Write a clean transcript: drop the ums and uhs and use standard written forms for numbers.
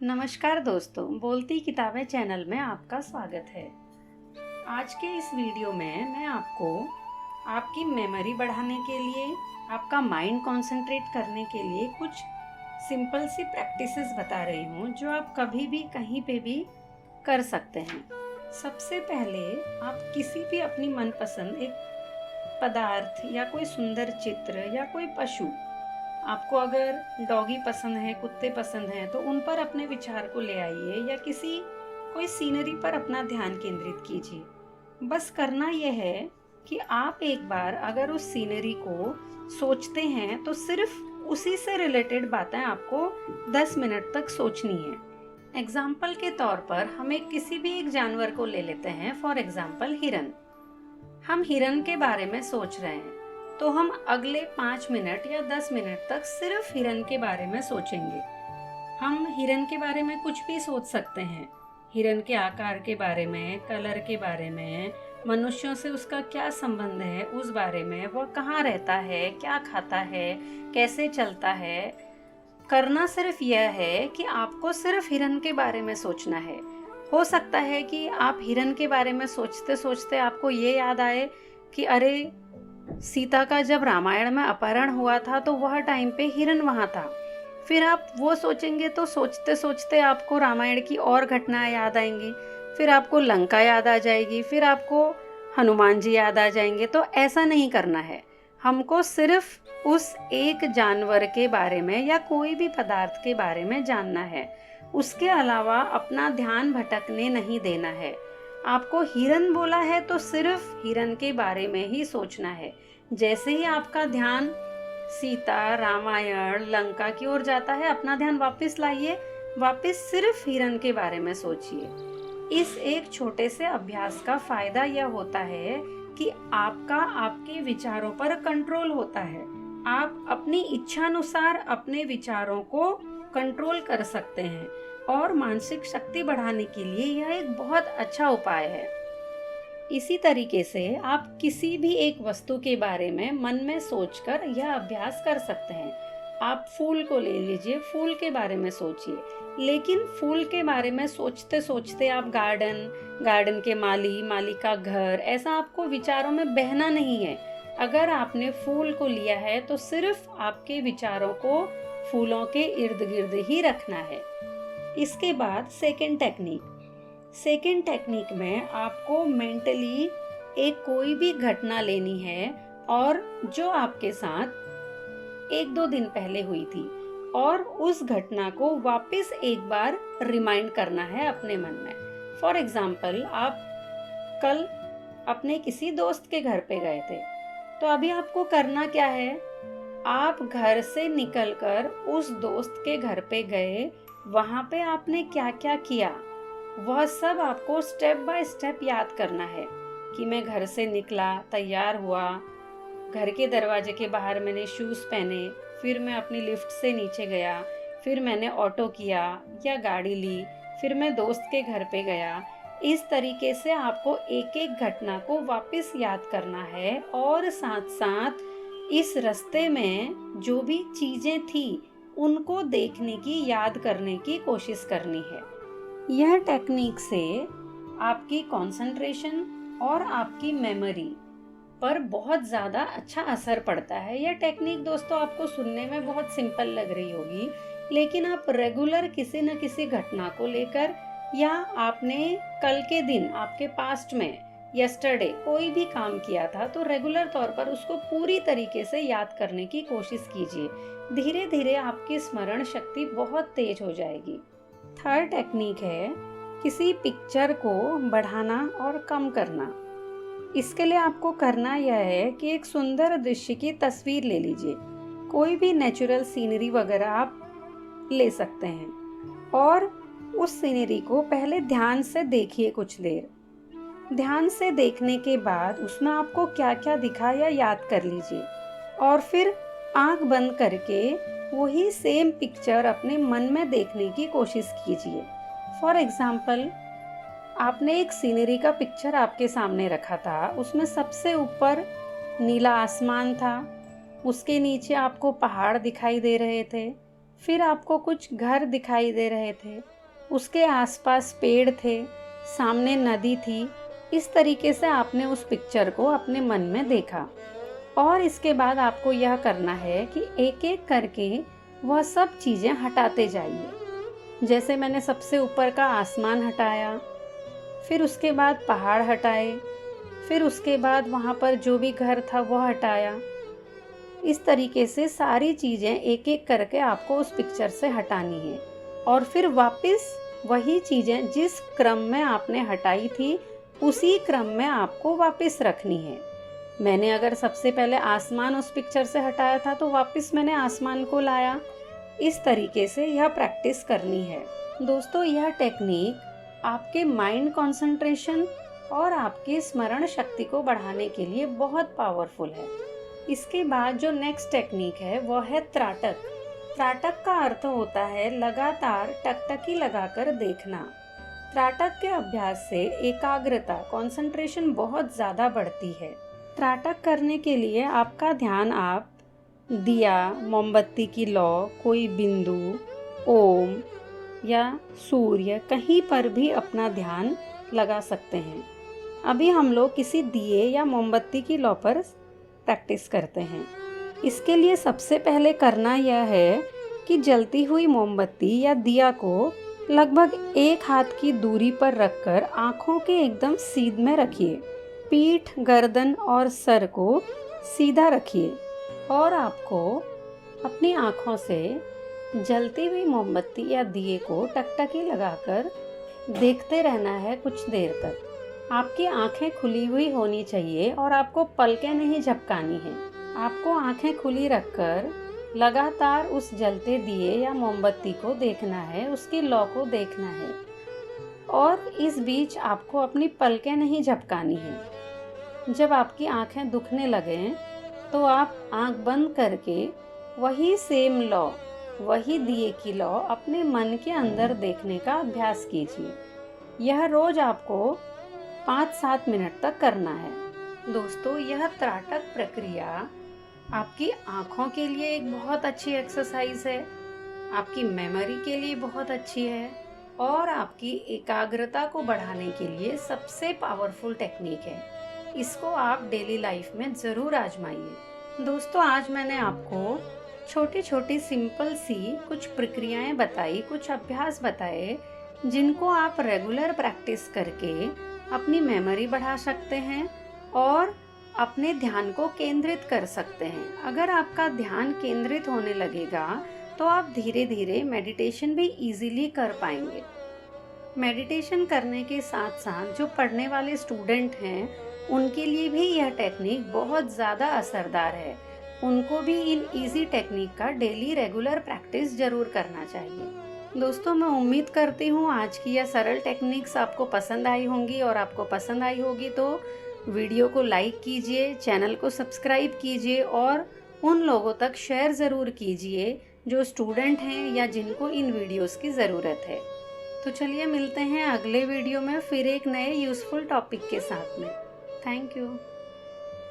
नमस्कार दोस्तों, बोलती किताबें चैनल में आपका स्वागत है। आज के इस वीडियो में मैं आपको आपकी मेमोरी बढ़ाने के लिए, आपका माइंड कंसंट्रेट करने के लिए कुछ सिंपल सी प्रैक्टिसेस बता रही हूँ जो आप कभी भी कहीं पे भी कर सकते हैं। सबसे पहले आप किसी भी अपनी मनपसंद एक पदार्थ या कोई सुंदर चित्र या कोई पशु, आपको अगर डॉगी पसंद है, कुत्ते पसंद हैं, तो उन पर अपने विचार को ले आइए या कोई सीनरी पर अपना ध्यान केंद्रित कीजिए। बस करना यह है कि आप एक बार अगर उस सीनरी को सोचते हैं तो सिर्फ उसी से रिलेटेड बातें आपको 10 मिनट तक सोचनी है। एग्जाम्पल के तौर पर हम किसी भी एक जानवर को ले लेते हैं, फॉर एग्जाम्पल हिरन। हम हिरन के बारे में सोच रहे हैं तो हम अगले 5 मिनट या 10 मिनट तक सिर्फ हिरन के बारे में सोचेंगे। हम हिरन के बारे में कुछ भी सोच सकते हैं, हिरन के आकार के बारे में, कलर के बारे में, मनुष्यों से उसका क्या संबंध है उस बारे में, वह कहाँ रहता है, क्या खाता है, कैसे चलता है। करना सिर्फ यह है कि आपको सिर्फ हिरन के बारे में सोचना है। हो सकता है कि आप हिरन के बारे में सोचते सोचते आपको ये याद आए कि अरे, सीता का जब रामायण में अपहरण हुआ था तो वह टाइम पे हिरन वहां था। फिर आप वो सोचेंगे तो सोचते सोचते आपको रामायण की और घटनाएं याद आएंगी, फिर आपको लंका याद आ जाएगी, फिर आपको हनुमान जी याद आ जाएंगे। तो ऐसा नहीं करना है। हमको सिर्फ उस एक जानवर के बारे में या कोई भी पदार्थ के बारे में जानना है, उसके अलावा अपना ध्यान भटकने नहीं देना है। आपको हिरन बोला है तो सिर्फ हिरन के बारे में ही सोचना है। जैसे ही आपका ध्यान सीता, रामायण, लंका की ओर जाता है, अपना ध्यान वापस लाइए, वापस सिर्फ हिरन के बारे में सोचिए। इस एक छोटे से अभ्यास का फायदा यह होता है कि आपके विचारों पर कंट्रोल होता है। आप अपनी इच्छानुसार अपने विचारों को कंट्रोल कर सकते हैं और मानसिक शक्ति बढ़ाने के लिए यह एक बहुत अच्छा उपाय है। इसी तरीके से आप किसी भी एक वस्तु के बारे में मन में सोचकर यह अभ्यास कर सकते हैं। आप फूल को ले लीजिए, फूल के बारे में सोचिए, लेकिन फूल के बारे में सोचते सोचते आप गार्डन के माली का घर, ऐसा आपको विचारों में बहना नहीं है। अगर आपने फूल को लिया है तो सिर्फ आपके विचारों को फूलों के इर्द गिर्द ही रखना है। इसके बाद सेकेंड टेक्निक में आपको मेंटली एक कोई भी घटना लेनी है और जो आपके साथ 1-2 दिन पहले हुई थी, और उस घटना को वापस एक बार रिमाइंड करना है अपने मन में। फॉर एग्जाम्पल, आप कल अपने किसी दोस्त के घर पे गए थे, तो अभी आपको करना क्या है? आप घर से निकलकर उस दोस्त के घर पे गए, वहां पे आपने क्या क्या किया, वह सब आपको स्टेप बाय स्टेप याद करना है कि मैं घर से निकला, तैयार हुआ, घर के दरवाजे के बाहर मैंने शूज पहने, फिर मैं अपनी लिफ्ट से नीचे गया, फिर मैंने ऑटो किया या गाड़ी ली, फिर मैं दोस्त के घर पे गया। इस तरीके से आपको एक एक घटना को वापस याद करना है और साथ साथ इस रास्ते में जो भी चीजें थी उनको देखने की, याद करने की कोशिश करनी है। यह टेक्निक से आपकी कंसंट्रेशन और आपकी मेमोरी पर बहुत ज़्यादा अच्छा असर पड़ता है। यह टेक्निक दोस्तों आपको सुनने में बहुत सिंपल लग रही होगी, लेकिन आप रेगुलर किसी न किसी घटना को लेकर, या आपने कल के दिन आपके पास्ट में यस्टरडे कोई भी काम किया था, तो रेगुलर तौर पर उसको पूरी तरीके से याद करने की कोशिश कीजिए। धीरे धीरे आपकी स्मरण शक्ति बहुत तेज हो जाएगी। थर्ड टेक्निक है किसी पिक्चर को बढ़ाना और कम करना। इसके लिए आपको करना यह है कि एक सुंदर दृश्य की तस्वीर ले लीजिए, कोई भी नेचुरल सीनरी वगैरह आप ले सकते हैं, और उस सीनरी को पहले ध्यान से देखिए कुछ देर। ध्यान से देखने के बाद उसमें आपको क्या क्या दिखा या याद कर लीजिए, और फिर आंख बंद करके वही सेम पिक्चर अपने मन में देखने की कोशिश कीजिए। फॉर एग्जाम्पल, आपने एक सीनरी का पिक्चर आपके सामने रखा था, उसमें सबसे ऊपर नीला आसमान था, उसके नीचे आपको पहाड़ दिखाई दे रहे थे, फिर आपको कुछ घर दिखाई दे रहे थे, उसके आसपास पेड़ थे, सामने नदी थी। इस तरीके से आपने उस पिक्चर को अपने मन में देखा और इसके बाद आपको यह करना है कि एक एक करके वह सब चीज़ें हटाते जाइए। जैसे मैंने सबसे ऊपर का आसमान हटाया, फिर उसके बाद पहाड़ हटाए, फिर उसके बाद वहाँ पर जो भी घर था वह हटाया। इस तरीके से सारी चीज़ें एक एक करके आपको उस पिक्चर से हटानी है और फिर वापस वही चीज़ें जिस क्रम में आपने हटाई थी उसी क्रम में आपको वापस रखनी है। मैंने अगर सबसे पहले आसमान उस पिक्चर से हटाया था तो वापस मैंने आसमान को लाया। इस तरीके से यह प्रैक्टिस करनी है। दोस्तों, यह टेक्निक आपके माइंड कंसंट्रेशन और आपकी स्मरण शक्ति को बढ़ाने के लिए बहुत पावरफुल है। इसके बाद जो नेक्स्ट टेक्निक है वह है त्राटक। त्राटक का अर्थ होता है लगातार टकटकी लगाकर देखना। त्राटक के अभ्यास से एकाग्रता, कंसंट्रेशन बहुत ज़्यादा बढ़ती है। त्राटक करने के लिए आपका ध्यान आप दिया, मोमबत्ती की लौ, कोई बिंदु, ओम या सूर्य, कहीं पर भी अपना ध्यान लगा सकते हैं। अभी हम लोग किसी दिए या मोमबत्ती की लौ पर प्रैक्टिस करते हैं। इसके लिए सबसे पहले करना यह है कि जलती हुई मोमबत्ती या दिया को लगभग एक हाथ की दूरी पर रखकर आँखों के एकदम सीध में रखिए। पीठ, गर्दन और सर को सीधा रखिए और आपको अपनी आँखों से जलती हुई मोमबत्ती या दिए को टकटकी लगाकर देखते रहना है कुछ देर तक। आपकी आँखें खुली हुई होनी चाहिए और आपको पलकें नहीं झपकानी है। आपको आँखें खुली रखकर लगातार उस जलते दिए या मोमबत्ती को देखना है, उसकी लौ को देखना है और इस बीच आपको अपनी पलकें नहीं झपकानी है। जब आपकी आँखें दुखने लगें तो आप आँख बंद करके वही सेम लौ, वही दिए की लौ अपने मन के अंदर देखने का अभ्यास कीजिए। यह रोज आपको 5-7 मिनट तक करना है। दोस्तों, यह त्राटक प्रक्रिया आपकी आँखों के लिए एक बहुत अच्छी एक्सरसाइज है, आपकी मेमोरी के लिए बहुत अच्छी है और आपकी एकाग्रता को बढ़ाने के लिए सबसे पावरफुल टेक्निक है। इसको आप डेली लाइफ में ज़रूर आजमाइए। दोस्तों, आज मैंने आपको छोटी छोटी सिंपल सी कुछ प्रक्रियाएं बताई, कुछ अभ्यास बताए जिनको आप रेगुलर प्रैक्टिस करके अपनी मेमोरी बढ़ा सकते हैं और अपने ध्यान को केंद्रित कर सकते हैं। अगर आपका ध्यान केंद्रित होने लगेगा तो आप धीरे धीरे मेडिटेशन भी इजीली कर पाएंगे। मेडिटेशन करने के साथ साथ जो पढ़ने वाले स्टूडेंट हैं उनके लिए भी यह टेक्निक बहुत ज़्यादा असरदार है। उनको भी इन इजी टेक्निक का डेली रेगुलर प्रैक्टिस जरूर करना चाहिए। दोस्तों, मैं उम्मीद करती हूँ आज की यह सरल टेक्निक्स आपको पसंद आई होंगी और आपको पसंद आई होगी तो वीडियो को लाइक कीजिए, चैनल को सब्सक्राइब कीजिए और उन लोगों तक शेयर ज़रूर कीजिए जो स्टूडेंट हैं या जिनको इन वीडियोस की ज़रूरत है। तो चलिए मिलते हैं अगले वीडियो में फिर एक नए यूज़फुल टॉपिक के साथ में। Thank you.